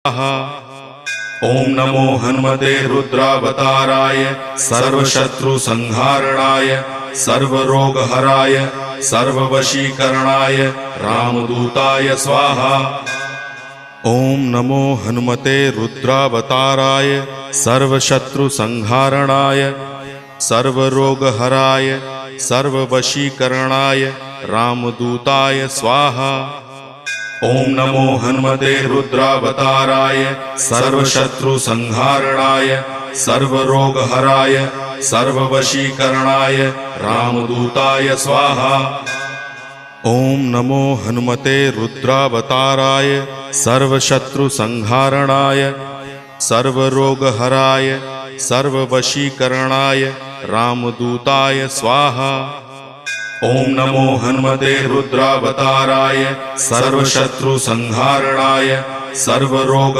ओम नमो हनुमते रुद्रावताराय सर्वशत्रुसंहारणाय सर्वरोगहराय सर्ववशीकरणाय रामदूताय स्वाहा। ओम नमो हनुमते रुद्रावताराय सर्वशत्रुसंहारणाय सर्वरोगहराय सर्ववशीकरणाय रामदूताय स्वाहा। ओम नमो हनुमते रुद्रावताराय सर्वशत्रुसंहारणाय सर्वरोगहराय सर्ववशीकरणाय रामदूताय स्वाहा। ओम नमो हनुमते रुद्रावताराय सर्वशत्रुसंहारणाय सर्वरोगहराय सर्ववशीकरणाय रामदूताय स्वाहा। ओम नमो हनुमते रुद्रावताराय सर्वशत्रुसंहारणाय सर्वरोग